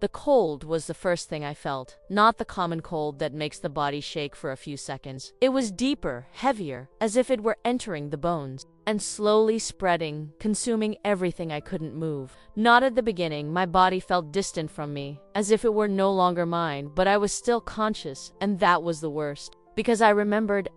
The cold was the first thing I felt, not the common cold that makes the body shake for a few seconds. It was deeper, heavier, as if it were entering the bones, and slowly spreading, consuming everything I couldn't move. Not at the beginning, my body felt distant from me, as if it were no longer mine, but I was still conscious, and that was the worst. Because I remembered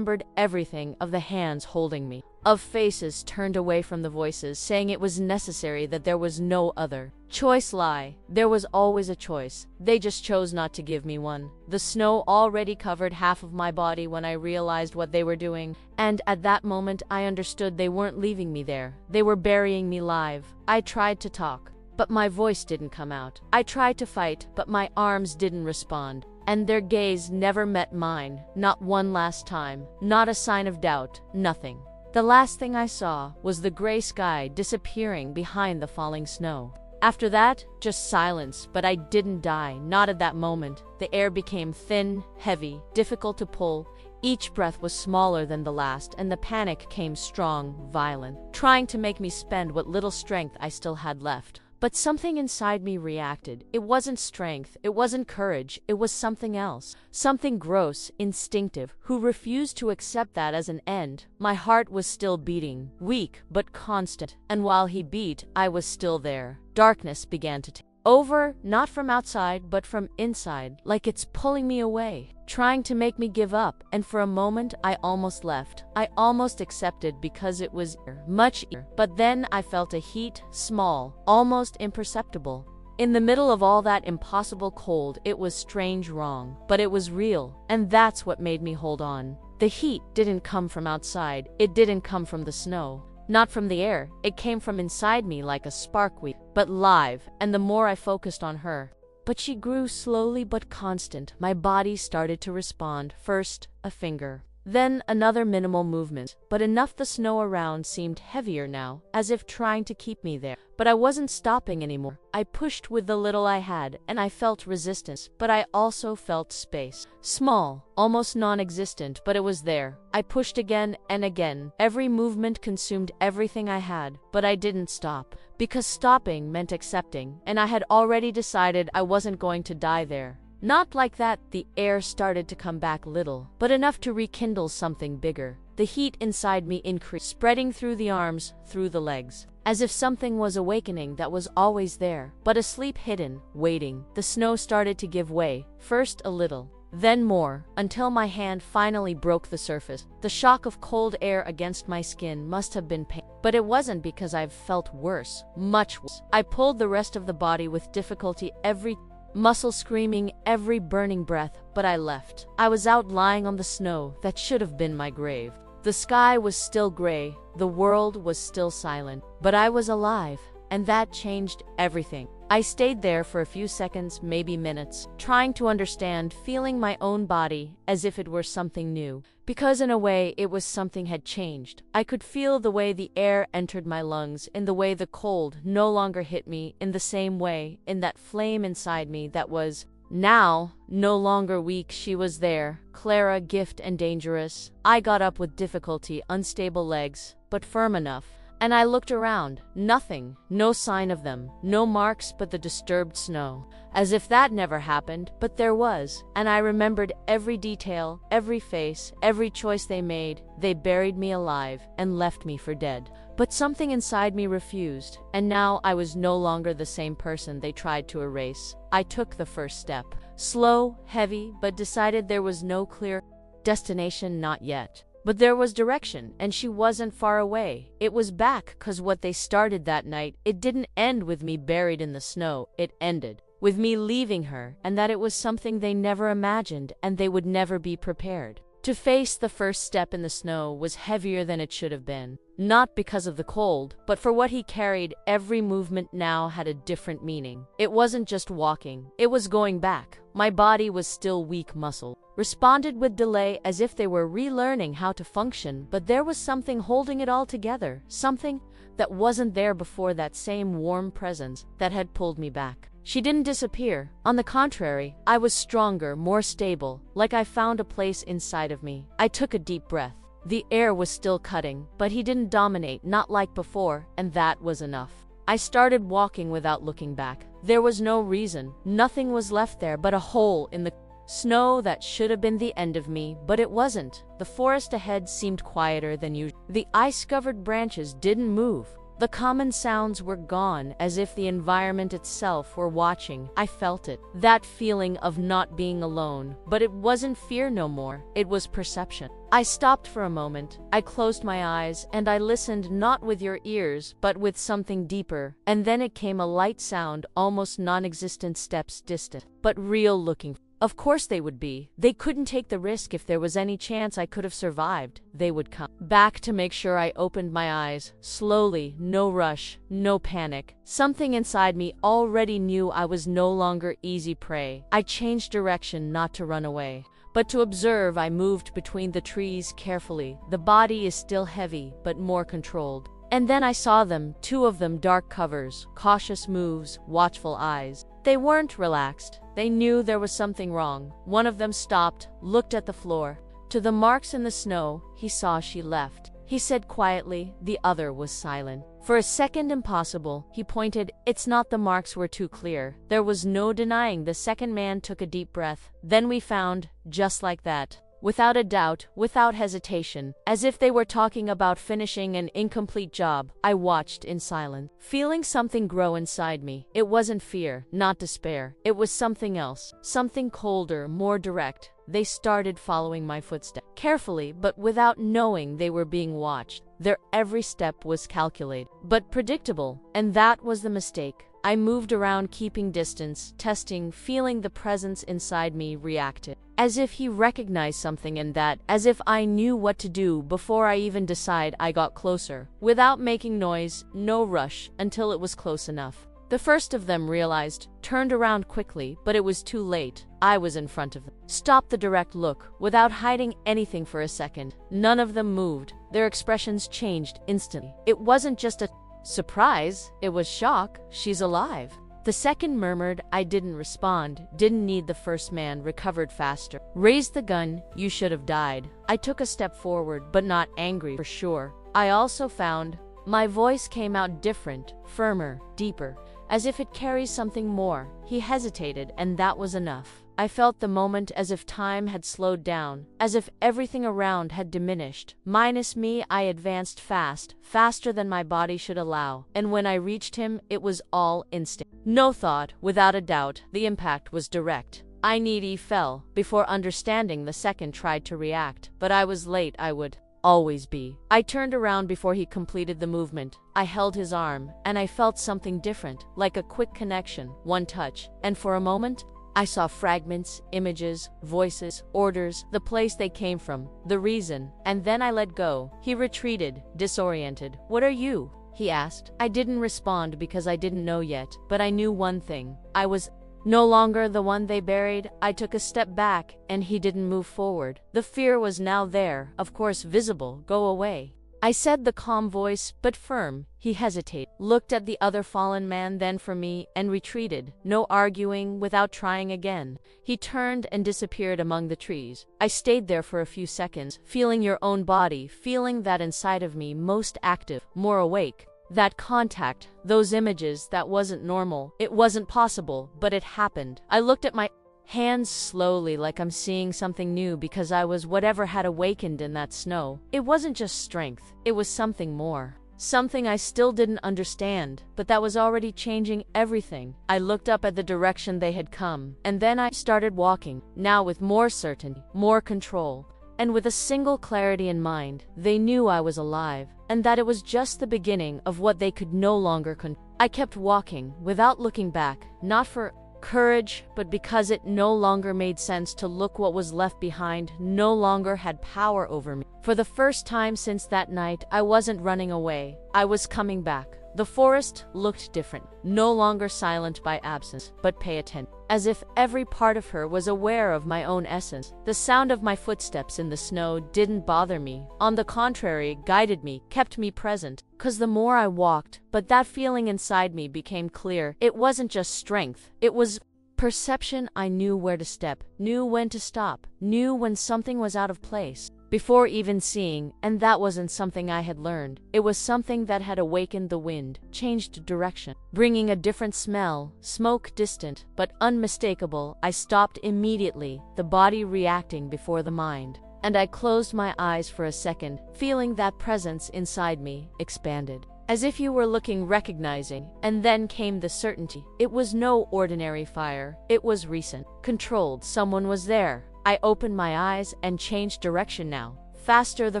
everything of the hands holding me, of faces turned away from the voices, saying it was necessary, that there was no other choice. Lie. There was always a choice. They just chose not to give me one. The snow already covered half of my body when I realized what they were doing, and at that moment I understood they weren't leaving me there. They were burying me live. I tried to talk, but my voice didn't come out. I tried to fight, but my arms didn't respond. And their gaze never met mine, not one last time, not a sign of doubt, nothing. The last thing I saw was the gray sky disappearing behind the falling snow. After that, just silence, but I didn't die, not at that moment. The air became thin, heavy, difficult to pull. Each breath was smaller than the last, and the panic came strong, violent, trying to make me spend what little strength I still had left. But something inside me reacted. It wasn't strength, it wasn't courage, it was something else. Something gross, instinctive, who refused to accept that as an end. My heart was still beating, weak but constant, and while he beat, I was still there. Darkness began to take over, not from outside, but from inside, like it's pulling me away, trying to make me give up, and for a moment I almost left. I almost accepted because it was much easier, but then I felt a heat, small, almost imperceptible. In the middle of all that impossible cold, it was strange, wrong, but it was real, and that's what made me hold on. The heat didn't come from outside, it didn't come from the snow. Not from the air, it came from inside me like a spark, but live, and the more I focused on her. But she grew slowly but constant. My body started to respond, first a finger, then another minimal movement, but enough the snow around seemed heavier now, as if trying to keep me there. But I wasn't stopping anymore. I pushed with the little I had, and I felt resistance, but I also felt space. Small, almost non-existent, but it was there. I pushed again and again. Every movement consumed everything I had, but I didn't stop. Because stopping meant accepting, and I had already decided I wasn't going to die there. Not like that. The air started to come back little, but enough to rekindle something bigger. The heat inside me increased, spreading through the arms, through the legs, as if something was awakening that was always there, but asleep, hidden, waiting. The snow started to give way, first a little, then more, until my hand finally broke the surface. The shock of cold air against my skin must have been painful, but it wasn't, because I've felt worse, much worse. I pulled the rest of the body with difficulty, every muscle screaming, every burning breath, but I left. I was out lying on the snow that should have been my grave. The sky was still gray, the world was still silent, but I was alive, and that changed everything. I stayed there for a few seconds, maybe minutes, trying to understand, feeling my own body as if it were something new, because in a way it was something had changed. I could feel the way the air entered my lungs, in the way the cold no longer hit me, in the same way, in that flame inside me that was now no longer weak. She was there, Clara, gift and dangerous. I got up with difficulty, unstable legs, but firm enough. And I looked around. Nothing. No sign of them. No marks but the disturbed snow. As if that never happened, but there was. And I remembered every detail, every face, every choice they made. They buried me alive and left me for dead. But something inside me refused, and now I was no longer the same person they tried to erase. I took the first step. Slow, heavy, but decided. There was no clear destination, not yet. But there was direction, and she wasn't far away. It was back, 'cause what they started that night, it didn't end with me buried in the snow. It ended with me leaving her, and that it was something they never imagined, and they would never be prepared. To face the first step in the snow was heavier than it should have been. Not because of the cold, but for what he carried. Every movement now had a different meaning. It wasn't just walking, it was going back. My body was still weak muscle, responded with delay, as if they were relearning how to function, but there was something holding it all together, something that wasn't there before, that same warm presence that had pulled me back. She didn't disappear. On the contrary, I was stronger, more stable, like I found a place inside of me. I took a deep breath. The air was still cutting, but he didn't dominate, not like before, and that was enough. I started walking without looking back. There was no reason. Nothing was left there but a hole in the snow that should have been the end of me, but it wasn't. The forest ahead seemed quieter than usual. The ice-covered branches didn't move. The common sounds were gone, as if the environment itself were watching. I felt it. That feeling of not being alone. But it wasn't fear no more. It was perception. I stopped for a moment. I closed my eyes, and I listened, not with your ears, but with something deeper. And then it came, a light sound, almost non-existent, steps distant, but real looking. Of course they would be. They couldn't take the risk. If there was any chance I could have survived, they would come back to make sure. I opened my eyes, slowly, no rush, no panic. Something inside me already knew I was no longer easy prey. I changed direction, not to run away, but to observe. I moved between the trees carefully. The body is still heavy, but more controlled. And then I saw them, two of them, dark covers, cautious moves, watchful eyes. They weren't relaxed. They knew there was something wrong. One of them stopped, looked at the floor. To the marks in the snow, he saw she left. He said quietly. The other was silent. For a second, impossible. He pointed. It's not. The marks were too clear. There was no denying. The second man took a deep breath. Then we found, just like that. Without a doubt, without hesitation, as if they were talking about finishing an incomplete job. I watched in silence, feeling something grow inside me. It wasn't fear, not despair. It was something else, something colder, more direct. They started following my footsteps, carefully, but without knowing they were being watched. Their every step was calculated, but predictable, and that was the mistake. I moved around, keeping distance, testing, feeling the presence inside me reacted. As if he recognized something in that, as if I knew what to do before I even decided. I got closer, without making noise, no rush, until it was close enough. The first of them realized, turned around quickly, but it was too late. I was in front of them. Stopped the direct look, without hiding anything for a second. None of them moved. Their expressions changed instantly. It wasn't just a surprise, it was shock. She's alive. The second murmured. I didn't respond. Didn't need. The first man recovered faster. Raised the gun. You should have died. I took a step forward, but not angry, for sure. I also found my voice came out different, firmer, deeper, as if it carries something more. He hesitated, and that was enough. I felt the moment, as if time had slowed down, as if everything around had diminished. Minus me. I advanced fast, faster than my body should allow, and when I reached him, it was all instinct. No thought. Without a doubt, the impact was direct. He fell. Before understanding, the second tried to react, but I was late. I would always be. I turned around before he completed the movement. I held his arm, and I felt something different, like a quick connection, one touch, and for a moment, I saw fragments, images, voices, orders, the place they came from, the reason, and then I let go. He retreated, disoriented. What are you? He asked. I didn't respond because I didn't know yet, but I knew one thing. I was no longer the one they buried. I took a step back, and he didn't move forward. The fear was now there, of course visible. Go away, I said, the calm voice, but firm. He hesitated, looked at the other fallen man, then for me, and retreated. No arguing, without trying again. He turned and disappeared among the trees. I stayed there for a few seconds, feeling your own body, feeling that inside of me, most active, more awake. That contact, those images, that wasn't normal. It wasn't possible, but it happened. I looked at my hands slowly, like I'm seeing something new, because I was whatever had awakened in that snow. It wasn't just strength, it was something more. Something I still didn't understand, but that was already changing everything. I looked up at the direction they had come, and then I started walking, now with more certainty, more control, and with a single clarity in mind. They knew I was alive, and that it was just the beginning of what they could no longer control. I kept walking, without looking back, not for courage, but because it no longer made sense to look. What was left behind no longer had power over me. For the first time since that night, I wasn't running away. I was coming back. The forest looked different, no longer silent by absence, but pay attention, as if every part of her was aware of my own essence. The sound of my footsteps in the snow didn't bother me. On the contrary, it guided me, kept me present. 'Cause the more I walked, but that feeling inside me became clear. It wasn't just strength, it was perception. I knew where to step, knew when to stop, knew when something was out of place. before even seeing, and that wasn't something I had learned. It was something that had awakened the wind, changed direction, bringing a different smell, smoke distant, but unmistakable. I stopped immediately, the body reacting before the mind. And I closed my eyes for a second, feeling that presence inside me expanded. As if you were looking, recognizing, and then came the certainty. It was no ordinary fire, it was recent, controlled, someone was there. I opened my eyes and changed direction now. Faster the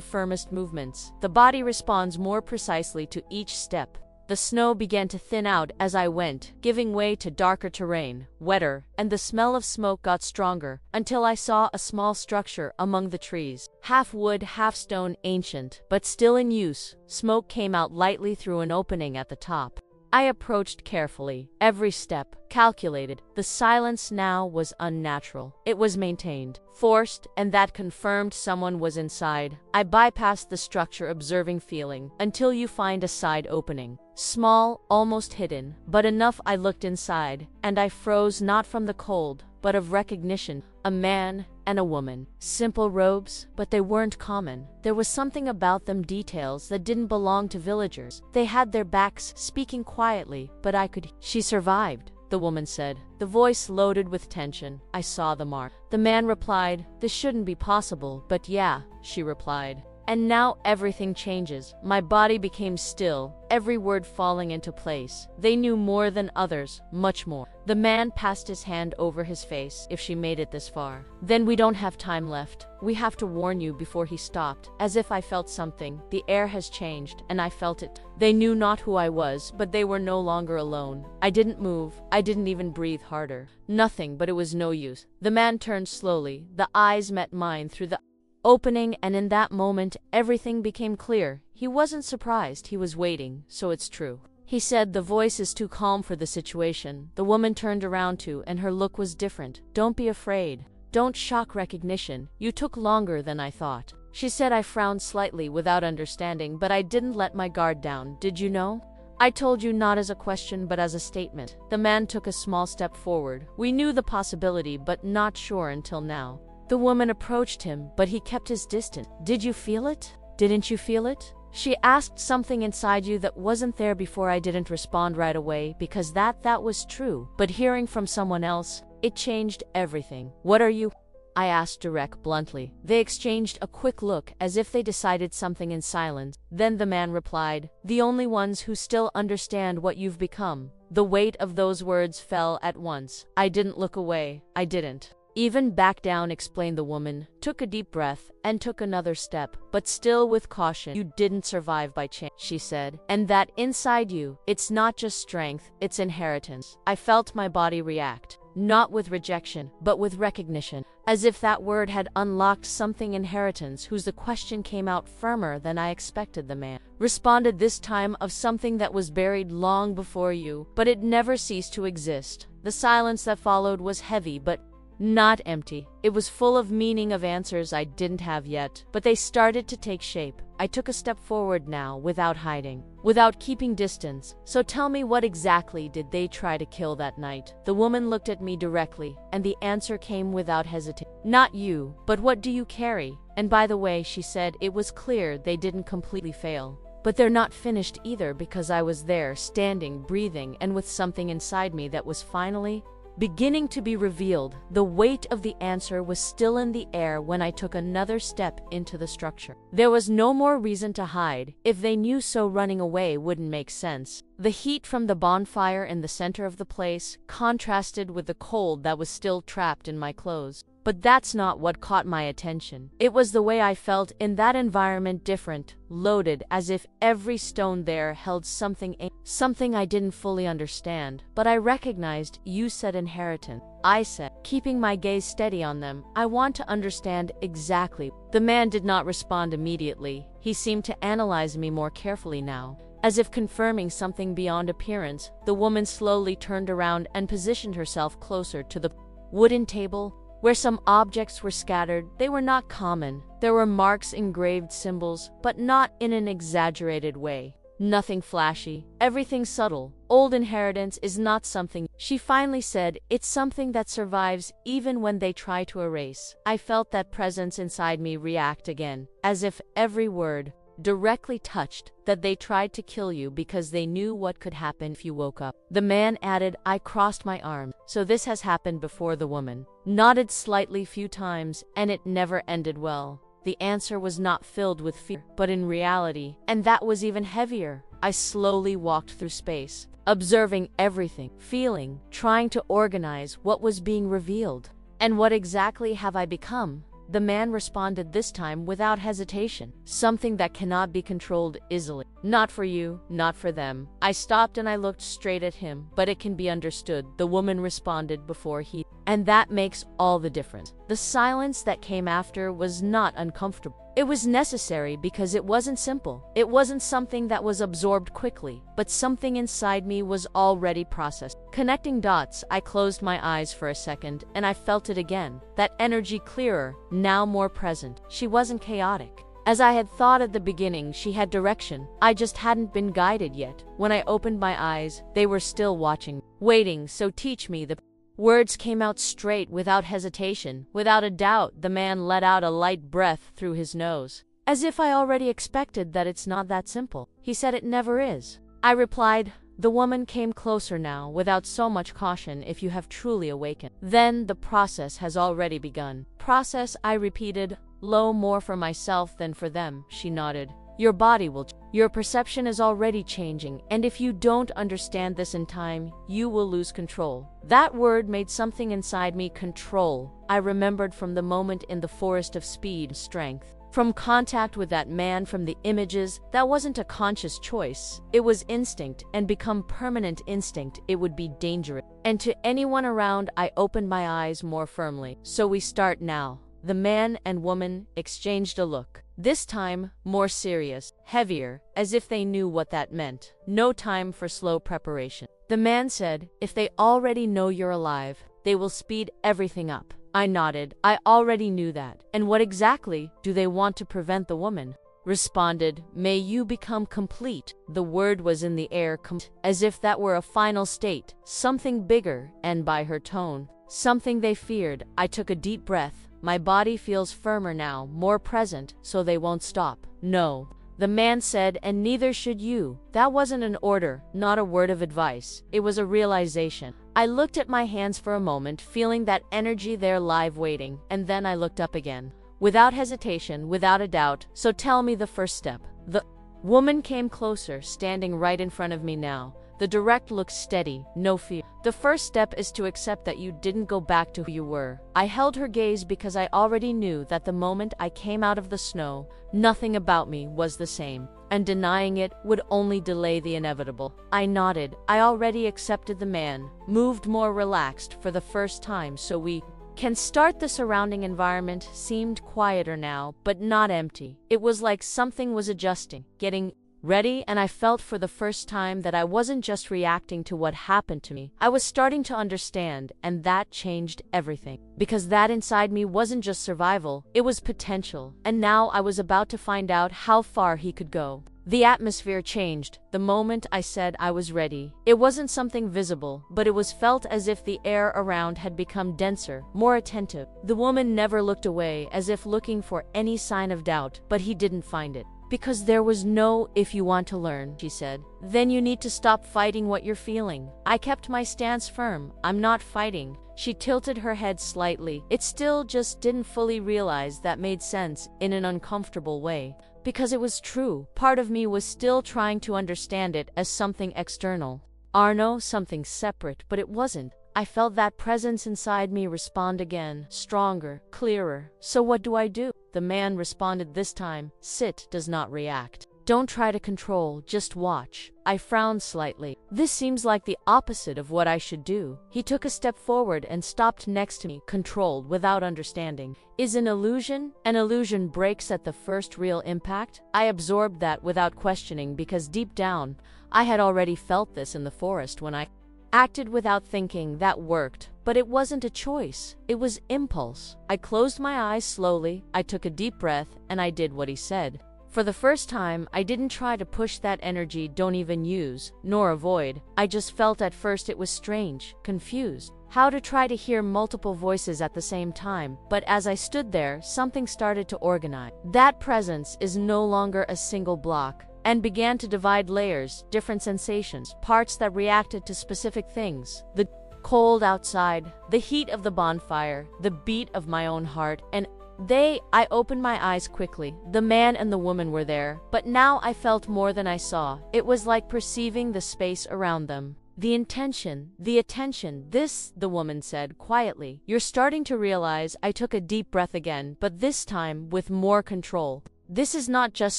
firmest movements. The body responds more precisely to each step. The snow began to thin out as I went, giving way to darker terrain, wetter, and the smell of smoke got stronger, until I saw a small structure among the trees. Half wood, half stone, ancient, but still in use. Smoke came out lightly through an opening at the top. I approached carefully, every step calculated. The silence now was unnatural. It was maintained, forced, and that confirmed someone was inside. I bypassed the structure, observing, feeling, until you find a side opening. Small, almost hidden, but enough. I looked inside, and I froze, not from the cold, but of recognition. A man and a woman. Simple robes, but they weren't common. There was something about them, details that didn't belong to villagers. They had their backs, speaking quietly, but I could. She survived, the woman said, the voice loaded with tension. I saw the mark. The man replied, this shouldn't be possible, but yeah, she replied. And now everything changes. My body became still, every word falling into place. They knew more than others, much more. The man passed his hand over his face. If she made it this far, then we don't have time left. We have to warn you. Before he stopped, as if I felt something. The air has changed, and I felt it. They knew not who I was, but they were no longer alone. I didn't move. I didn't even breathe harder. Nothing, but it was no use. The man turned slowly. The eyes met mine through the opening, and in that moment, everything became clear. He wasn't surprised, he was waiting. So it's true, he said. The voice is too calm for the situation. The woman turned around too, and her look was different. Don't be afraid. Don't shock recognition. You took longer than I thought, she said. I frowned slightly, without understanding, but I didn't let my guard down. Did you know? I told you, not as a question but as a statement. The man took a small step forward. We knew the possibility, but not sure until now. The woman approached him, but he kept his distance. Did you feel it? Didn't you feel it? She asked. Something inside you that wasn't there before. I didn't respond right away, because that was true. But hearing from someone else, it changed everything. What are you? I asked direct, bluntly. They exchanged a quick look, as if they decided something in silence. Then the man replied, the only ones who still understand what you've become. The weight of those words fell at once. I didn't look away. I didn't even back down, explained the woman, took a deep breath, and took another step, but still with caution. You didn't survive by chance, she said, and that inside you, it's not just strength, it's inheritance. I felt my body react, not with rejection, but with recognition, as if that word had unlocked something. Inheritance, whose the question came out firmer than I expected. The man responded, this time of something that was buried long before you, but it never ceased to exist. The silence that followed was heavy, but not empty. It was full of meaning, of answers I didn't have yet, but they started to take shape. I took a step forward now, without hiding, without keeping distance. So tell me, what exactly did they try to kill that night? The woman looked at me directly, and the answer came without hesitation. Not you, but what do you carry? And by the way, she said, it was clear they didn't completely fail. But they're not finished either, because I was there, standing, breathing, and with something inside me that was finally beginning to be revealed. The weight of the answer was still in the air when I took another step into the structure. There was no more reason to hide. If they knew so, running away wouldn't make sense. The heat from the bonfire in the center of the place contrasted with the cold that was still trapped in my clothes. But that's not what caught my attention. It was the way I felt in that environment, different, loaded, as if every stone there held something I didn't fully understand. But I recognized. You said inheritance, I said, keeping my gaze steady on them. I want to understand exactly. The man did not respond immediately. He seemed to analyze me more carefully now, as if confirming something beyond appearance. The woman slowly turned around and positioned herself closer to the wooden table, where some objects were scattered. They were not common. There were marks, engraved symbols, but not in an exaggerated way. Nothing flashy, everything subtle. Old inheritance is not something, she finally said, it's something that survives even when they try to erase. I felt that presence inside me react again, as if every word directly touched that they tried to kill you because they knew what could happen if you woke up. The man added, I crossed my arms. So this has happened before. The woman nodded slightly few times, and it never ended well. The answer was not filled with fear, but in reality, and that was even heavier. I slowly walked through space, observing everything, feeling, trying to organize what was being revealed. And what exactly have I become? The man responded this time without hesitation. Something that cannot be controlled easily. Not for you, not for them. I stopped and I looked straight at him, but it can be understood, the woman responded before he. And that makes all the difference. The silence that came after was not uncomfortable. It was necessary because it wasn't simple. It wasn't something that was absorbed quickly, but something inside me was already processed. Connecting dots, I closed my eyes for a second, and I felt it again. That energy clearer, now more present. She wasn't chaotic. As I had thought at the beginning, she had direction. I just hadn't been guided yet. When I opened my eyes, they were still watching, waiting, so teach me the words came out straight, without hesitation. Without a doubt, the man let out a light breath through his nose. As if I already expected that it's not that simple. He said it never is. I replied. The woman came closer now, without so much caution. If you have truly awakened, then the process has already begun. Process, I repeated, low, more for myself than for them. She nodded. Your body will change. Your perception is already changing, and if you don't understand this in time, you will lose control. That word made something inside me. Control. I remembered from the moment in the forest of speed and strength. From contact with that man, from the images, that wasn't a conscious choice. It was instinct, and become permanent instinct, it would be dangerous. And to anyone around, I opened my eyes more firmly. So we start now. The man and woman exchanged a look. This time, more serious, heavier, as if they knew what that meant. No time for slow preparation. The man said, if they already know you're alive, they will speed everything up. I nodded. I already knew that. And what exactly do they want to prevent? The woman responded, may you become complete. The word was in the air, as if that were a final state, something bigger, and by her tone, something they feared. I took a deep breath. My body feels firmer now, more present, so they won't stop. No. The man said, and neither should you. That wasn't an order, not a word of advice. It was a realization. I looked at my hands for a moment, feeling that energy there live waiting, and then I looked up again. Without hesitation, without a doubt. So tell me the first step. The woman came closer, standing right in front of me now. The direct look steady, no fear. The first step is to accept that you didn't go back to who you were. I held her gaze because I already knew that the moment I came out of the snow, nothing about me was the same, and denying it would only delay the inevitable. I nodded. I already accepted. The man moved more relaxed for the first time. So we can start. The surrounding environment seemed quieter now, but not empty. It was like something was adjusting, getting ready, and I felt for the first time that I wasn't just reacting to what happened to me. I was starting to understand, and that changed everything. Because that inside me wasn't just survival, it was potential. And now I was about to find out how far he could go. The atmosphere changed the moment I said I was ready. It wasn't something visible, but it was felt, as if the air around had become denser, more attentive. The woman never looked away, as if looking for any sign of doubt, but he didn't find it. Because there was no, if you want to learn, she said, then you need to stop fighting what you're feeling. I kept my stance firm. I'm not fighting. She tilted her head slightly. It still just didn't fully realize that made sense in an uncomfortable way. Because it was true. Part of me was still trying to understand it as something external. Arno, something separate, but it wasn't. I felt that presence inside me respond again, stronger, clearer. So what do I do? The man responded this time. Sit, does not react. Don't try to control, just watch. I frowned slightly. This seems like the opposite of what I should do. He took a step forward and stopped next to me, controlled, without understanding. Is an illusion? An illusion breaks at the first real impact? I absorbed that without questioning, because deep down, I had already felt this in the forest when I acted without thinking. That worked, but it wasn't a choice. It was impulse. I closed my eyes slowly. I took a deep breath, and I did what he said. For the first time, I didn't try to push that energy, don't even use, nor avoid. I just felt at first it was strange, confused. How to try to hear multiple voices at the same time, but as I stood there, something started to organize. That presence is no longer a single block, and began to divide layers, different sensations, parts that reacted to specific things. The cold outside, the heat of the bonfire, the beat of my own heart, and I opened my eyes quickly. The man and the woman were there, but now I felt more than I saw. It was like perceiving the space around them. The intention, the attention, the woman said quietly. You're starting to realize. I took a deep breath again, but this time with more control. This is not just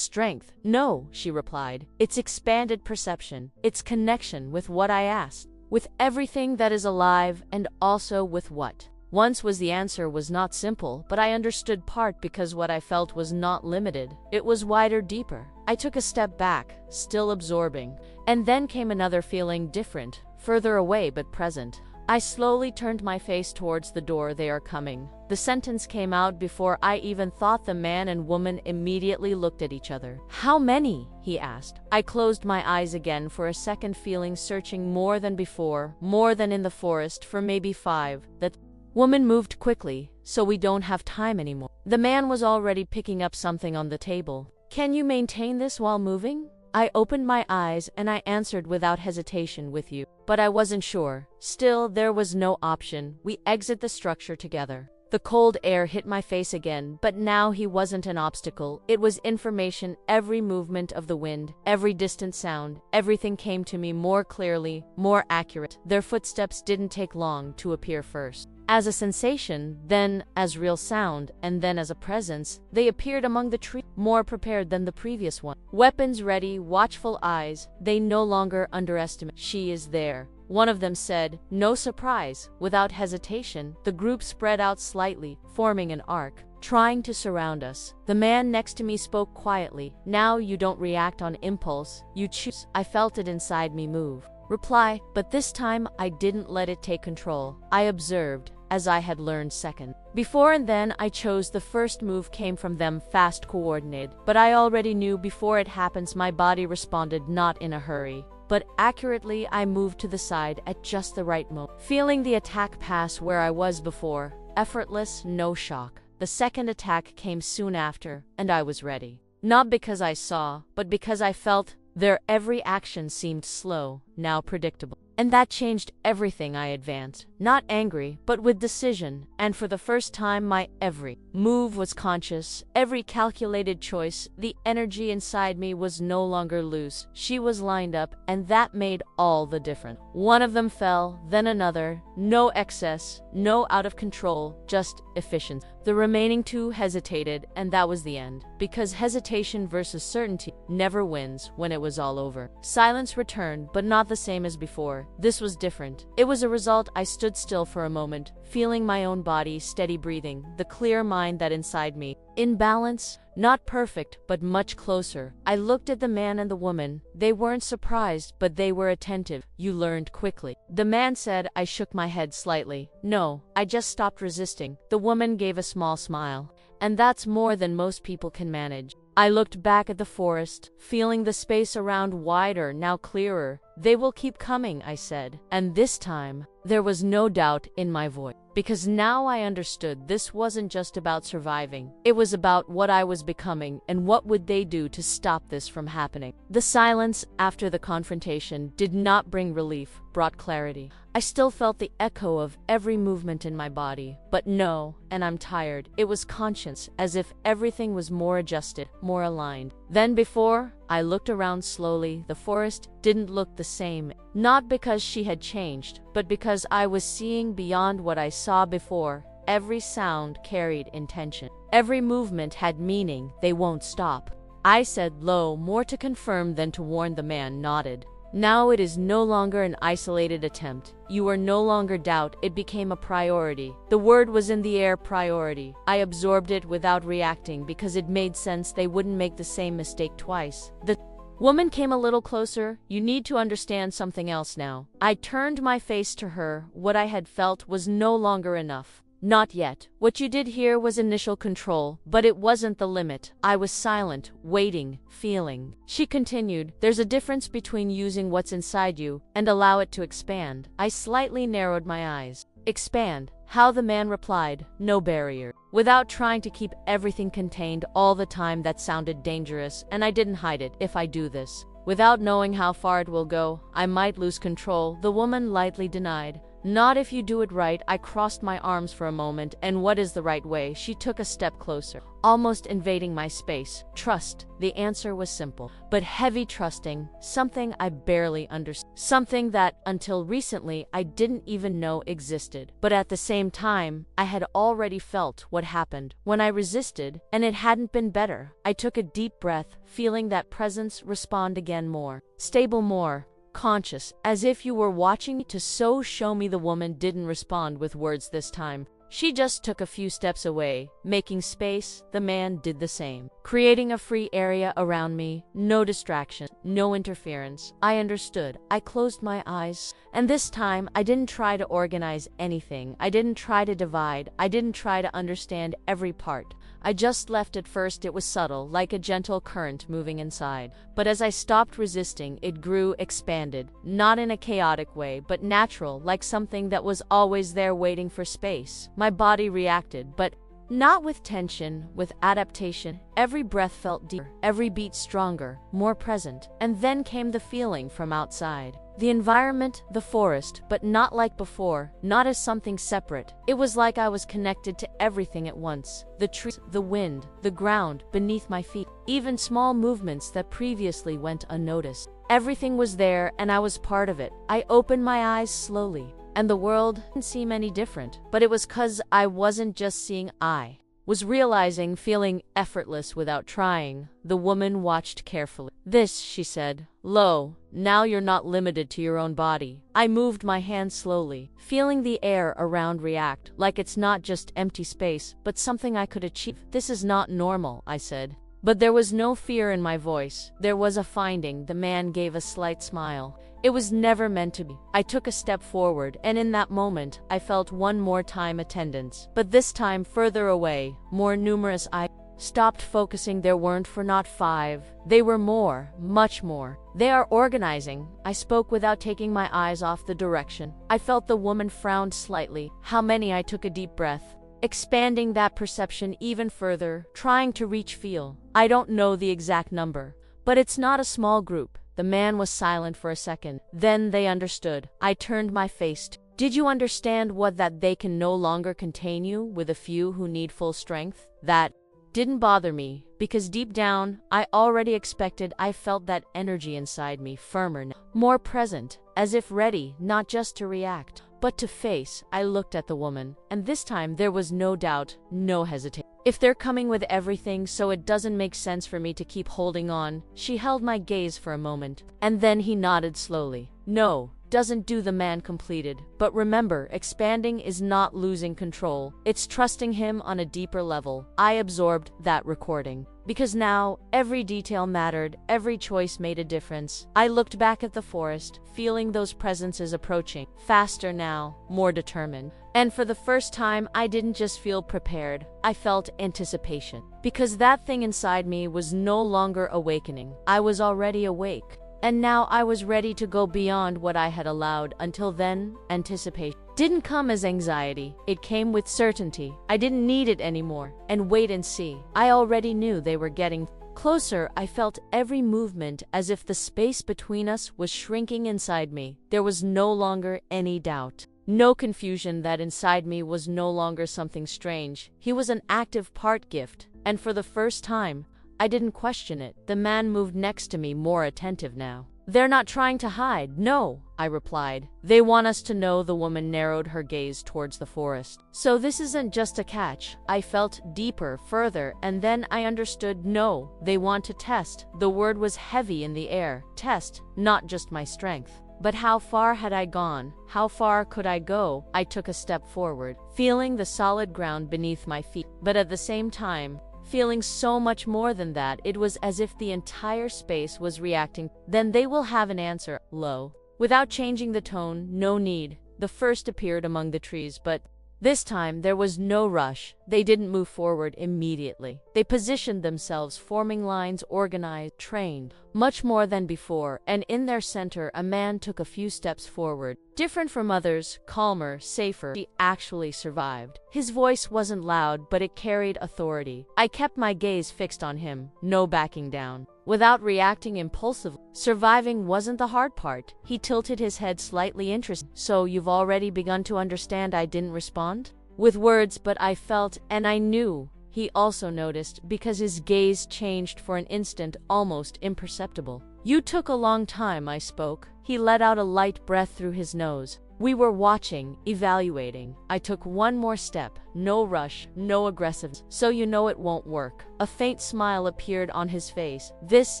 strength. No, she replied. It's expanded perception. It's connection with what I asked, with everything that is alive, and also with what once was. The answer was not simple, but I understood part because what I felt was not limited. It was wider, deeper. I took a step back, still absorbing. And then came another feeling, different, further away but present. I slowly turned my face towards the door. They are coming. The sentence came out before I even thought. The man and woman immediately looked at each other. How many? He asked. I closed my eyes again for a second, feeling searching more than before, more than in the forest, for maybe 5. That woman moved quickly. So we don't have time anymore. The man was already picking up something on the table. Can you maintain this while moving? I opened my eyes and I answered without hesitation, with you. But I wasn't sure. Still, there was no option. We exit the structure together. The cold air hit my face again, but now he wasn't an obstacle. It was information. Every movement of the wind, every distant sound, everything came to me more clearly, more accurate. Their footsteps didn't take long to appear, first as a sensation, then as real sound, and then as a presence. They appeared among the trees, more prepared than the previous one. Weapons ready, watchful eyes. They no longer underestimate. She is there, one of them said, no surprise. Without hesitation, the group spread out slightly, forming an arc, trying to surround us. The man next to me spoke quietly. Now you don't react on impulse, you choose. I felt it inside me move, reply, but this time I didn't let it take control. I observed, as I had learned second. Before and then I chose. The first move came from them, fast, coordinated, but I already knew before it happens. My body responded, not in a hurry, but accurately. I moved to the side at just the right moment, feeling the attack pass where I was before, effortless, no shock. The second attack came soon after, and I was ready. Not because I saw, but because I felt. Their every action seemed slow, now predictable. And that changed everything. I advanced, not angry, but with decision, and for the first time my every move was conscious, every calculated choice. The energy inside me was no longer loose. She was lined up, and that made all the difference. One of them fell, then another. No excess, no out of control, just efficiency. The remaining 2 hesitated, and that was the end. Because hesitation versus certainty never wins. When it was all over, silence returned, but not the same as before. This was different. It was a result. I stood still for a moment, feeling my own body, steady breathing, the clear mind that inside me. In balance, not perfect, but much closer. I looked at the man and the woman. They weren't surprised, but they were attentive. You learned quickly, the man said. I shook my head slightly. No, I just stopped resisting. The woman gave a small smile. And that's more than most people can manage. I looked back at the forest, feeling the space around wider, now clearer. They will keep coming, I said. And this time, there was no doubt in my voice. Because now I understood this wasn't just about surviving. It was about what I was becoming, and what would they do to stop this from happening. The silence after the confrontation did not bring relief, brought clarity. I still felt the echo of every movement in my body, but no, and I'm tired. It was conscious, as if everything was more adjusted, more aligned than before. I looked around slowly. The forest didn't look the same, not because she had changed, but because I was seeing beyond what I saw before. Every sound carried intention. Every movement had meaning. They won't stop, I said low, more to confirm than to warn. The man nodded. Now it is no longer an isolated attempt. You are no longer doubt. It became a priority. The word was in the air, priority. I absorbed it without reacting because it made sense. They wouldn't make the same mistake twice. The woman came a little closer. You need to understand something else now. I turned my face to her. What I had felt was no longer enough. Not yet. What you did here was initial control, but it wasn't the limit. I was silent, waiting, feeling. She continued, there's a difference between using what's inside you and allow it to expand. I slightly narrowed my eyes. Expand. How? The man replied, no barrier. Without trying to keep everything contained all the time. That sounded dangerous, and I didn't hide it. If I do this, without knowing how far it will go, I might lose control, the woman lightly denied. Not if you do it right. I crossed my arms for a moment. And what is the right way? She took a step closer, almost invading my space. Trust. The answer was simple, but heavy. Trusting something I barely understood. Something that, until recently, I didn't even know existed. But at the same time, I had already felt what happened when I resisted, and it hadn't been better. I took a deep breath, feeling that presence respond again, more stable, more conscious, as if you were watching me. To show me. The woman didn't respond with words this time. She just took a few steps away, making space. The man did the same, creating a free area around me. No distraction, no interference. I understood. I closed my eyes, and this time I didn't try to organize anything. I didn't try to divide. I didn't try to understand every part. I just left. At first it was subtle, like a gentle current moving inside. But as I stopped resisting, it grew, expanded, not in a chaotic way, but natural, like something that was always there waiting for space. My body reacted, but not with tension, with adaptation. Every breath felt deeper, every beat stronger, more present. And then came the feeling from outside. The environment, the forest, but not like before, not as something separate. It was like I was connected to everything at once. The trees, the wind, the ground beneath my feet, even small movements that previously went unnoticed. Everything was there, and I was part of it. I opened my eyes slowly, and the world didn't seem any different. But it was 'cause I wasn't just seeing, I was realizing, feeling effortless without trying. The woman watched carefully. This, she said, low, now you're not limited to your own body. I moved my hand slowly, feeling the air around react, like it's not just empty space, but something I could achieve. This is not normal, I said. But there was no fear in my voice. There was a finding. The man gave a slight smile. It was never meant to be. I took a step forward, and in that moment, I felt one more time attendance. But this time further away, more numerous. I stopped focusing. There weren't for not 5. They were more, much more. They are organizing. I spoke without taking my eyes off the direction. I felt the woman frowned slightly. How many? I took a deep breath, expanding that perception even further, trying to reach feel. I don't know the exact number, but it's not a small group. The man was silent for a second. Then they understood. I turned my face to, did you understand what that they can no longer contain you with a few who need full strength? That didn't bother me, because deep down, I already expected. I felt that energy inside me, firmer now, more present, as if ready, not just to react, but to face. I looked at the woman, and this time there was no doubt, no hesitation. If they're coming with everything, so it doesn't make sense for me to keep holding on. She held my gaze for a moment, and then he nodded slowly. No, doesn't do, the man completed. But remember, expanding is not losing control. It's trusting him on a deeper level. I absorbed that recording, because now every detail mattered, every choice made a difference. I looked back at the forest, feeling those presences approaching, faster now, more determined. And for the first time, I didn't just feel prepared, I felt anticipation. Because that thing inside me was no longer awakening. I was already awake. And now I was ready to go beyond what I had allowed. Until then, anticipation didn't come as anxiety. It came with certainty. I didn't need it anymore. And wait and see. I already knew they were getting closer. I felt every movement, as if the space between us was shrinking inside me. There was no longer any doubt, no confusion. That inside me was no longer something strange. He was an active part, gift. And for the first time, I didn't question it. The man moved next to me, more attentive now. They're not trying to hide. No, I replied. They want us to know. The woman narrowed her gaze towards the forest. So this isn't just a catch. I felt deeper, further, and then I understood. No, they want to test. The word was heavy in the air. Test, not just my strength. But how far had I gone? How far could I go? I took a step forward, feeling the solid ground beneath my feet, but at the same time, feeling so much more than that. It was as if the entire space was reacting. Then they will have an answer, low, without changing the tone. No need. The first appeared among the trees, but This time, there was no rush. They didn't move forward immediately. They positioned themselves, forming lines organized, trained, much more than before, and in their center, a man took a few steps forward. Different from others, calmer, safer, he actually survived. His voice wasn't loud, but it carried authority. I kept my gaze fixed on him, no backing down. Without reacting impulsively, surviving wasn't the hard part. He tilted his head slightly interested. So you've already begun to understand I didn't respond? With words, but I felt and I knew. He also noticed because his gaze changed for an instant, almost imperceptible. You took a long time, I spoke. He let out a light breath through his nose. We were watching, evaluating. I took one more step. No rush, no aggressiveness. So you know it won't work. A faint smile appeared on his face. This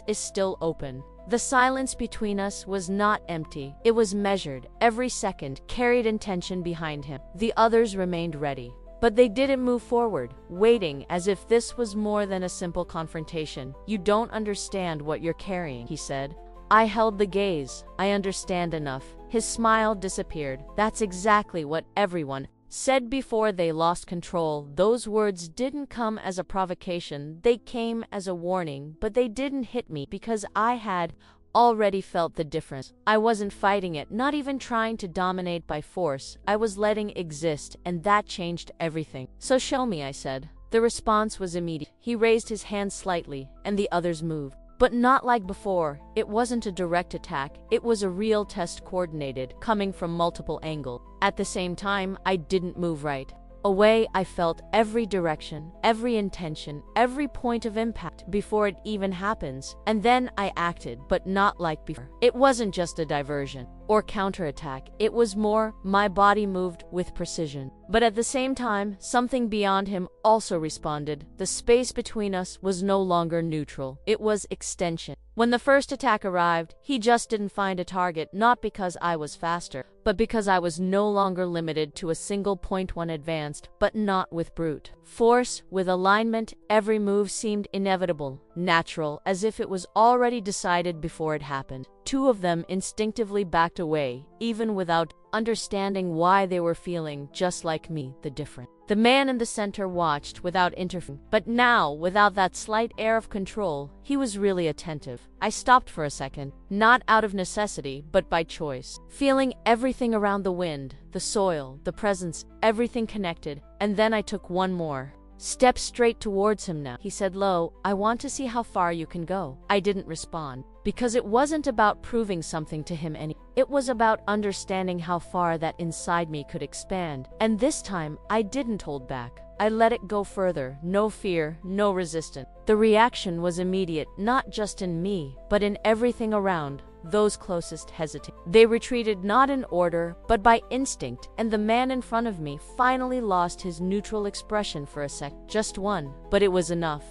is still open. The silence between us was not empty. It was measured. Every second carried intention behind him. The others remained ready. But they didn't move forward, waiting as if this was more than a simple confrontation. You don't understand what you're carrying, he said. I held the gaze. I understand enough. His smile disappeared. That's exactly what everyone said before they lost control. Those words didn't come as a provocation. They came as a warning, but they didn't hit me because I had already felt the difference. I wasn't fighting it, not even trying to dominate by force. I was letting it exist, and that changed everything. So show me, I said. The response was immediate. He raised his hand slightly, and the others moved. But not like before. It wasn't a direct attack. It was a real test, coordinated, coming from multiple angles. At the same time, I didn't move right away. I felt every direction, every intention, every point of impact before it even happens. And then I acted, but not like before. It wasn't just a diversion or counterattack. It was more, my body moved with precision. But at the same time, something beyond him also responded. The space between us was no longer neutral. It was extension. When the first attack arrived, he just didn't find a target, not because I was faster, but because I was no longer limited to a single point. One advanced, but not with brute force, with alignment. Every move seemed inevitable, natural, as if it was already decided before it happened. Two of them instinctively backed away, even without understanding why they were feeling just like me, the different. The man in the center watched without interfering, but now, without that slight air of control, he was really attentive. I stopped for a second, not out of necessity, but by choice, feeling everything around the wind, the soil, the presence, everything connected, and then I took one more step straight towards him. Now, he said low, I want to see how far you can go. I didn't respond, because it wasn't about proving something to him It was about understanding how far that inside me could expand. And this time, I didn't hold back. I let it go further. No fear, no resistance. The reaction was immediate, not just in me, but in everything around. Those closest hesitated. They retreated not in order, but by instinct, and the man in front of me finally lost his neutral expression for a sec. Just one, but it was enough.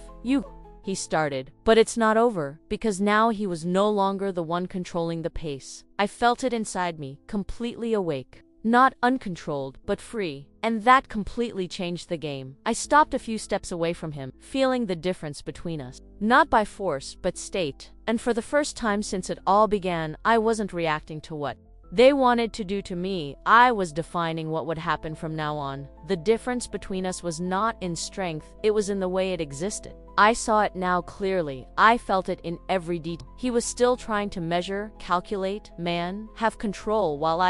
He started, but it's not over, because now he was no longer the one controlling the pace. I felt it inside me, completely awake. Not uncontrolled, but free. And that completely changed the game. I stopped a few steps away from him, feeling the difference between us. Not by force, but state. And for the first time since it all began, I wasn't reacting to what they wanted to do to me. I was defining what would happen from now on. The difference between us was not in strength, it was in the way it existed. I saw it now clearly. I felt it in every detail. He was still trying to measure, calculate, have control, while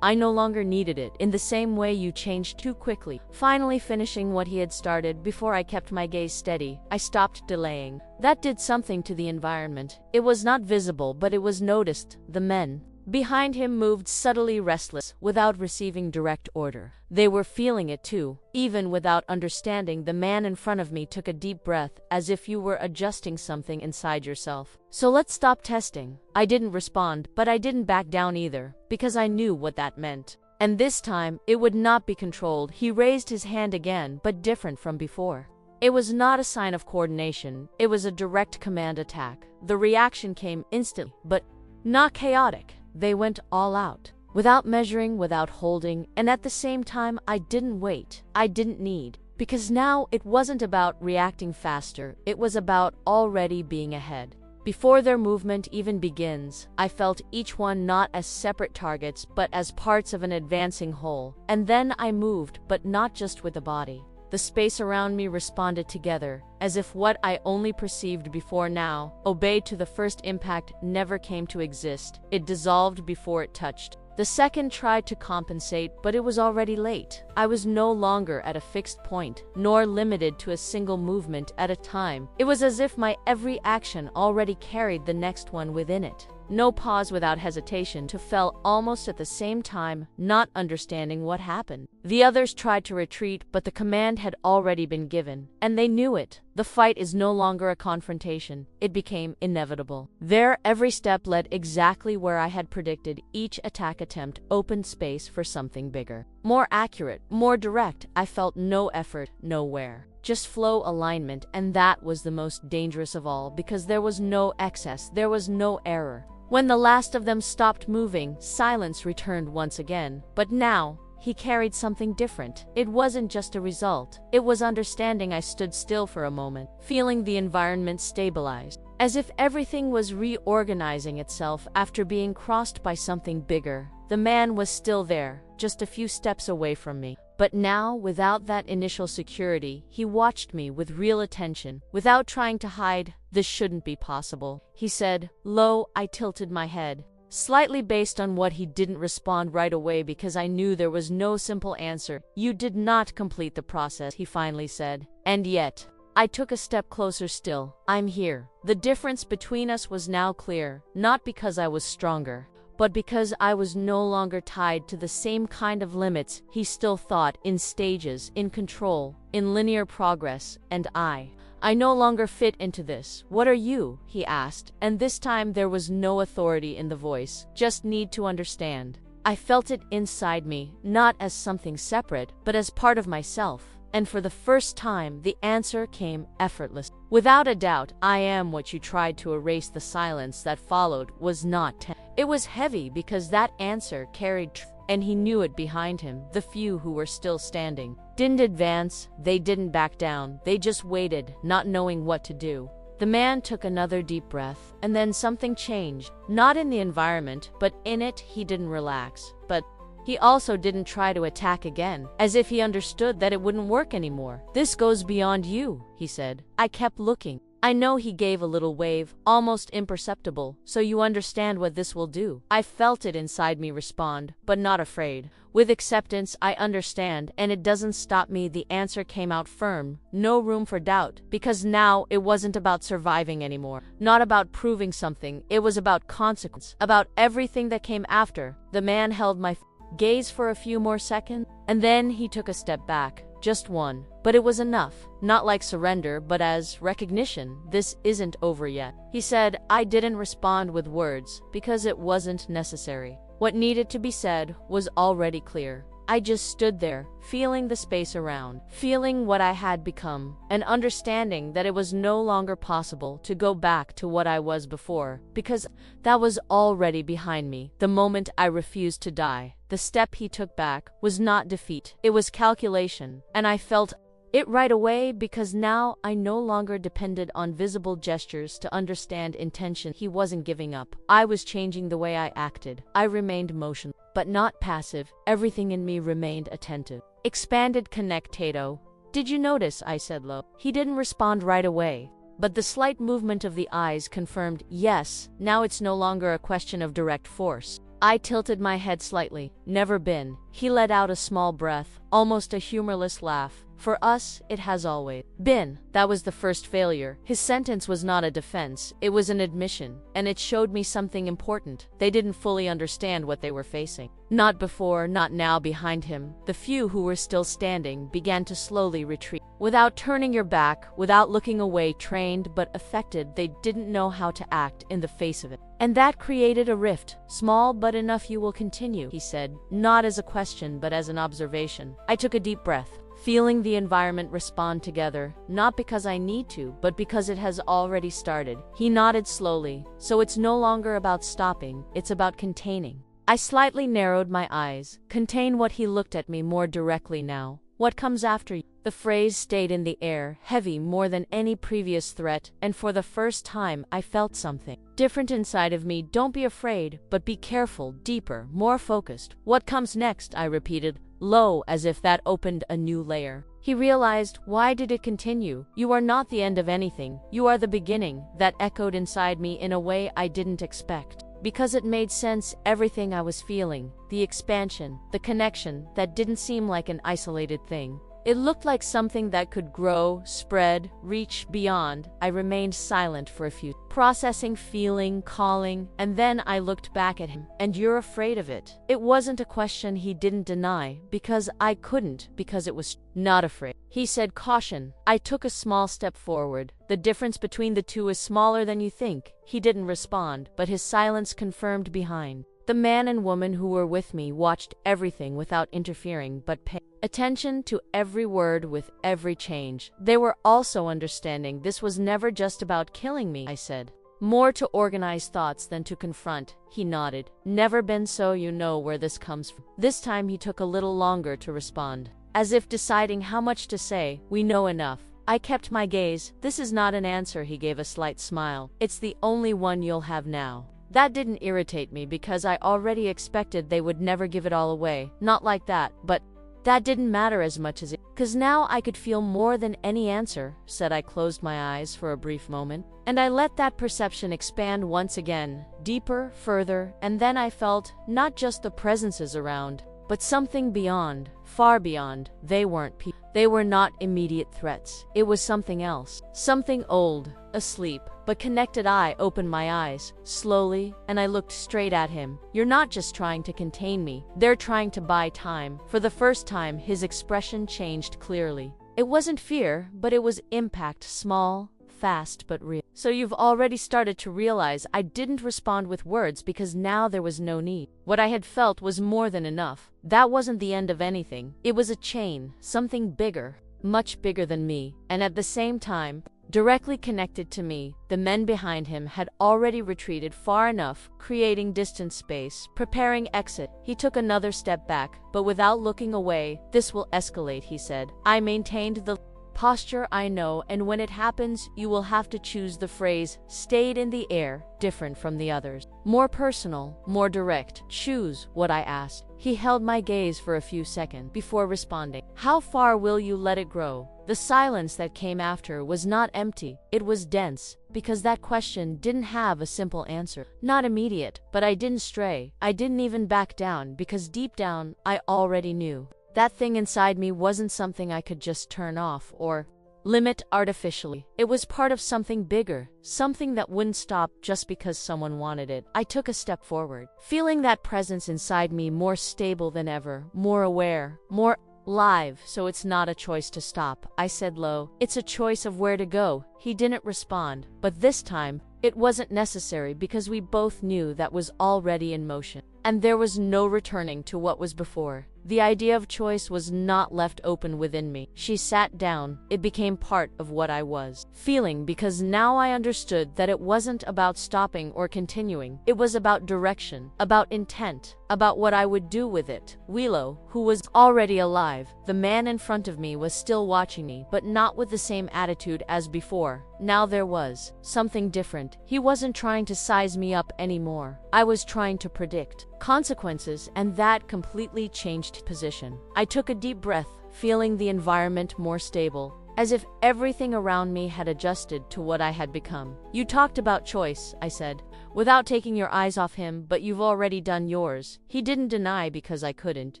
I no longer needed it. In the same way, you changed too quickly, finally finishing what he had started. Before I kept my gaze steady, I stopped delaying. That did something to the environment. It was not visible, but it was noticed. The men behind him moved subtly, restless, without receiving direct order. They were feeling it too. Even without understanding, the man in front of me took a deep breath, as if you were adjusting something inside yourself. So let's stop testing. I didn't respond, but I didn't back down either, because I knew what that meant. And this time, it would not be controlled. He raised his hand again, but different from before. It was not a sign of coordination. It was a direct command attack. The reaction came instantly, but not chaotic. They went all out, without measuring, without holding, and at the same time, I didn't wait. I didn't need, because now it wasn't about reacting faster, it was about already being ahead. Before their movement even begins, I felt each one not as separate targets but as parts of an advancing whole. And then I moved, but not just with the body. The space around me responded together, as if what I only perceived before now, obeyed to the first impact, never came to exist. It dissolved before it touched. The second tried to compensate, but it was already late. I was no longer at a fixed point, nor limited to a single movement at a time. It was as if my every action already carried the next one within it. No pause without hesitation to fell almost at the same time, not understanding what happened. The others tried to retreat, but the command had already been given, and they knew it. The fight is no longer a confrontation. It became inevitable. There, every step led exactly where I had predicted. Each attack attempt opened space for something bigger. More accurate, more direct. I felt no effort, nowhere. Just flow alignment, and that was the most dangerous of all, because there was no excess, there was no error. When the last of them stopped moving, silence returned once again. But now, he carried something different. It wasn't just a result. It was understanding. I stood still for a moment, feeling the environment stabilize, as if everything was reorganizing itself after being crossed by something bigger. The man was still there, just a few steps away from me. But now, without that initial security, he watched me with real attention, without trying to hide. This shouldn't be possible, he said. Low, I tilted my head, slightly based on what he didn't respond right away because I knew there was no simple answer. You did not complete the process, he finally said. And yet, I took a step closer still. I'm here. The difference between us was now clear, not because I was stronger, but because I was no longer tied to the same kind of limits. He still thought in stages, in control, in linear progress, and I no longer fit into this. What are you? He asked, and this time there was no authority in the voice, just need to understand. I felt it inside me, not as something separate, but as part of myself. And for the first time, the answer came effortless. Without a doubt, I am what you tried to erase. The silence that followed was not tense. It was heavy because that answer carried truth, and he knew it behind him. The few who were still standing didn't advance, they didn't back down, they just waited, not knowing what to do. The man took another deep breath, and then something changed. Not in the environment, but in it. He didn't relax, but he also didn't try to attack again, as if he understood that it wouldn't work anymore. This goes beyond you, he said. I kept looking. I know. He gave a little wave, almost imperceptible. So you understand what this will do? I felt it inside me respond, but not afraid. With acceptance. I understand, and it doesn't stop me. The answer came out firm, no room for doubt, because now it wasn't about surviving anymore, not about proving something. It was about consequence, about everything that came after. The man held my gaze for a few more seconds, and then he took a step back. Just one. But it was enough. Not like surrender, but as recognition. This isn't over yet, he said. I didn't respond with words, because it wasn't necessary. What needed to be said was already clear. I just stood there, feeling the space around, feeling what I had become, and understanding that it was no longer possible to go back to what I was before, because that was already behind me. The moment I refused to die, the step he took back, was not defeat, it was calculation, and I felt it right away, because now I no longer depended on visible gestures to understand intention. He wasn't giving up. I was changing the way I acted. I remained motionless, but not passive. Everything in me remained attentive. Expanded. Connect, Tato. Did you notice? I said low. He didn't respond right away, but the slight movement of the eyes confirmed. Yes, now it's no longer a question of direct force. I tilted my head slightly. Never been. He let out a small breath, almost a humorless laugh. For us, it has always been. That was the first failure. His sentence was not a defense, it was an admission, and it showed me something important. They didn't fully understand what they were facing. Not before, not now. Behind him, the few who were still standing began to slowly retreat. Without turning your back, without looking away, trained but affected, they didn't know how to act in the face of it. And that created a rift. Small but enough. You will continue, he said, not as a question but as an observation. I took a deep breath, feeling the environment respond together, not because I need to, but because it has already started. He nodded slowly. So it's no longer about stopping, it's about containing. I slightly narrowed my eyes. Contain what? He looked at me more directly now. What comes after you? The phrase stayed in the air, heavy more than any previous threat, and for the first time I felt something different inside of me. Don't be afraid, but be careful, deeper, more focused. What comes next? I repeated, low, as if that opened a new layer. He realized, why did it continue? You are not the end of anything. You are the beginning. That echoed inside me in a way I didn't expect. Because it made sense, everything I was feeling, the expansion, the connection, that didn't seem like an isolated thing. It looked like something that could grow, spread, reach beyond. I remained silent for a few, processing, feeling, calling, and then I looked back at him. And you're afraid of it? It wasn't a question he didn't deny, because I couldn't, because it was not afraid. He said, caution. I took a small step forward. The difference between the two is smaller than you think. He didn't respond, but his silence confirmed behind. The man and woman who were with me watched everything without interfering, but paid attention to every word with every change. They were also understanding this was never just about killing me, I said. More to organize thoughts than to confront. He nodded. Never been, so you know where this comes from. This time he took a little longer to respond. As if deciding how much to say, we know enough. I kept my gaze. This is not an answer, he gave a slight smile. It's the only one you'll have now. That didn't irritate me because I already expected they would never give it all away. Not like that, but that didn't matter as much as it. 'Cause now I could feel more than any answer, said I. Closed my eyes for a brief moment, and I let that perception expand once again, deeper, further, and then I felt not just the presences around, but something beyond, far beyond. They weren't people. They were not immediate threats. It was something else. Something old, asleep, but connected. I opened my eyes, slowly, and I looked straight at him. You're not just trying to contain me. They're trying to buy time. For the first time, his expression changed clearly. It wasn't fear, but it was impact, small, fast but real. So you've already started to realize I didn't respond with words because now there was no need. What I had felt was more than enough. That wasn't the end of anything. It was a chain, something bigger, much bigger than me, and at the same time, directly connected to me. The men behind him had already retreated far enough, creating distance space, preparing exit. He took another step back, but without looking away. This will escalate, he said. I maintained the posture, I know, and when it happens, you will have to choose. The phrase stayed in the air, different from the others. More personal, more direct. Choose what I asked. He held my gaze for a few seconds before responding. How far will you let it grow? The silence that came after was not empty, it was dense, because that question didn't have a simple answer. Not immediate, but I didn't stray. I didn't even back down, because deep down, I already knew. That thing inside me wasn't something I could just turn off or limit artificially. It was part of something bigger, something that wouldn't stop just because someone wanted it. I took a step forward, feeling that presence inside me more stable than ever, more aware, more live. So it's not a choice to stop, I said low. It's a choice of where to go. He didn't respond, but this time, it wasn't necessary because we both knew that was already in motion. And there was no returning to what was before. The idea of choice was not left open within me. She sat down. It became part of what I was feeling, because now I understood that it wasn't about stopping or continuing. It was about direction, about intent, about what I would do with it. Willow, who was already alive, the man in front of me, was still watching me, but not with the same attitude as before. Now there was something different. He wasn't trying to size me up anymore. I was trying to predict consequences, and that completely changed position. I took a deep breath, feeling the environment more stable, as if everything around me had adjusted to what I had become. You talked about choice, I said, without taking your eyes off him, but you've already done yours. He didn't deny because I couldn't.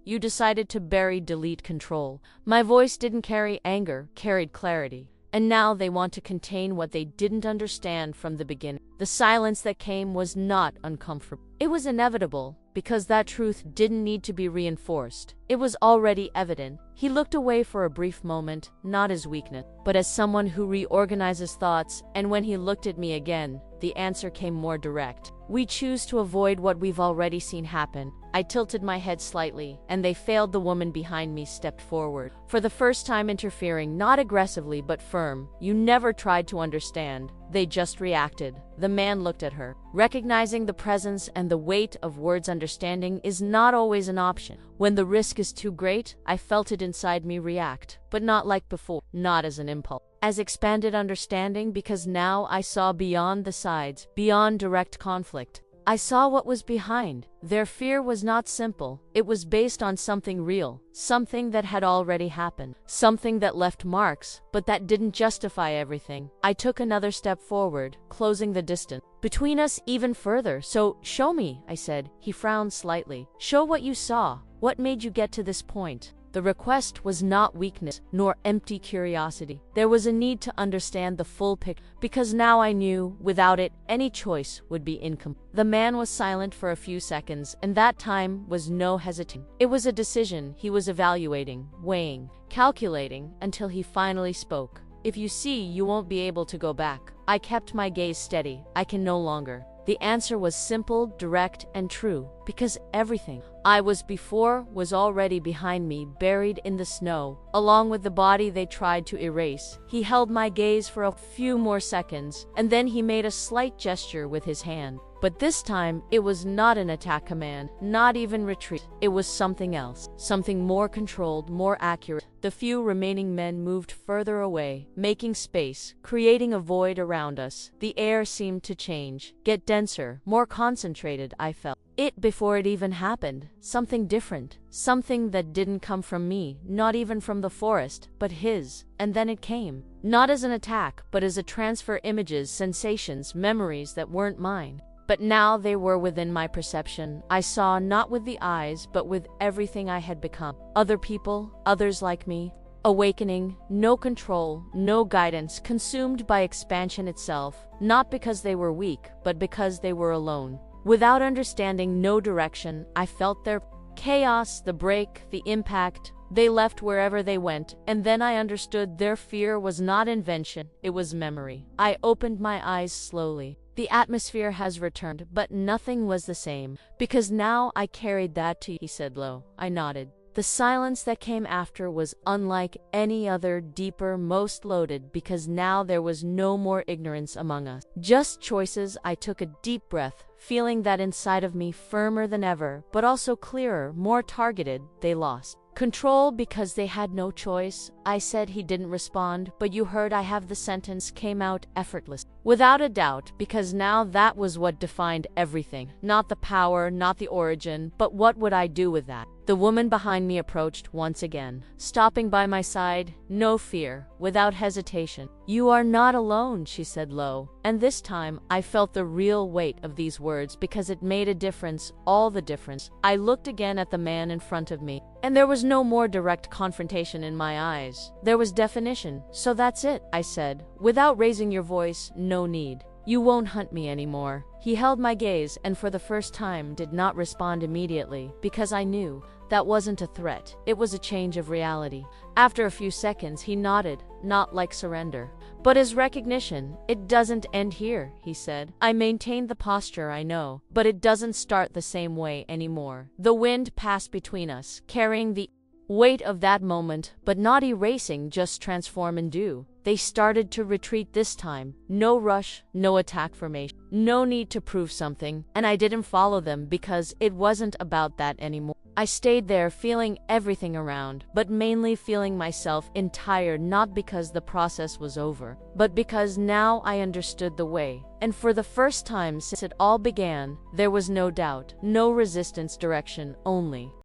You decided to bury, delete, control. My voice didn't carry anger, carried clarity. And now they want to contain what they didn't understand from the beginning. The silence that came was not uncomfortable. It was inevitable, because that truth didn't need to be reinforced. It was already evident. He looked away for a brief moment, not as weakness, but as someone who reorganizes thoughts, and when he looked at me again, the answer came more direct. We choose to avoid what we've already seen happen, I tilted my head slightly, and they failed. The woman behind me stepped forward, for the first time interfering, not aggressively but firm. You never tried to understand. They just reacted. The man looked at her, recognizing the presence and the weight of words. Understanding is not always an option. When the risk is too great, I felt it inside me react, but not like before, not as an impulse, as expanded understanding, because now I saw beyond the sides, beyond direct conflict. I saw what was behind. Their fear was not simple. It was based on something real, something that had already happened, something that left marks, but that didn't justify everything. I took another step forward, closing the distance between us even further. So, show me, I said. He frowned slightly. Show what you saw. What made you get to this point? The request was not weakness, nor empty curiosity. There was a need to understand the full picture, because now I knew, without it, any choice would be incomplete. The man was silent for a few seconds, and that time was no hesitation. It was a decision he was evaluating, weighing, calculating, until he finally spoke. If you see, you won't be able to go back. I kept my gaze steady. I can no longer. The answer was simple, direct, and true, because everything I was before was already behind me, buried in the snow, along with the body they tried to erase. He held my gaze for a few more seconds, and then he made a slight gesture with his hand. But this time, it was not an attack command, not even retreat. It was something else, something more controlled, more accurate. The few remaining men moved further away, making space, creating a void around us. The air seemed to change, get denser, more concentrated. I felt it before it even happened. Something different, something that didn't come from me, not even from the forest, but his. And then it came, not as an attack, but as a transfer, images, sensations, memories that weren't mine. But now they were within my perception. I saw not with the eyes, but with everything I had become. Other people, others like me. Awakening, no control, no guidance, consumed by expansion itself, not because they were weak, but because they were alone. Without understanding, no direction. I felt their chaos, the break, the impact. They left wherever they went, and then I understood their fear was not invention, it was memory. I opened my eyes slowly. The atmosphere has returned, but nothing was the same, because now I carried that to you, he said low. I nodded. The silence that came after was unlike any other, deeper, most loaded, because now there was no more ignorance among us. Just choices. I took a deep breath, feeling that inside of me, firmer than ever, but also clearer, more targeted. They lost control because they had no choice. I said. He didn't respond, but you heard. I have. The sentence came out effortless, without a doubt, because now that was what defined everything. Not the power, not the origin, but what would I do with that? The woman behind me approached once again, stopping by my side, no fear, without hesitation. You are not alone, she said low, and this time I felt the real weight of these words, because it made a difference, all the difference. I looked again at the man in front of me, and there was no more direct confrontation in my eyes. There was definition. So that's it, I said, without raising your voice. No need. You won't hunt me anymore. He held my gaze, and for the first time did not respond immediately, because I knew that wasn't a threat. It was a change of reality. After a few seconds, he nodded, not like surrender, but as recognition. It doesn't end here, he said. I maintained the posture, I know, but it doesn't start the same way anymore. The wind passed between us, carrying the weight of that moment, but not erasing, just transform and do. They started to retreat this time. No rush, no attack formation, no need to prove something, and I didn't follow them because it wasn't about that anymore. I stayed there, feeling everything around, but mainly feeling myself entire, not because the process was over, but because now I understood the way. And for the first time since it all began, there was no doubt, no resistance, direction only.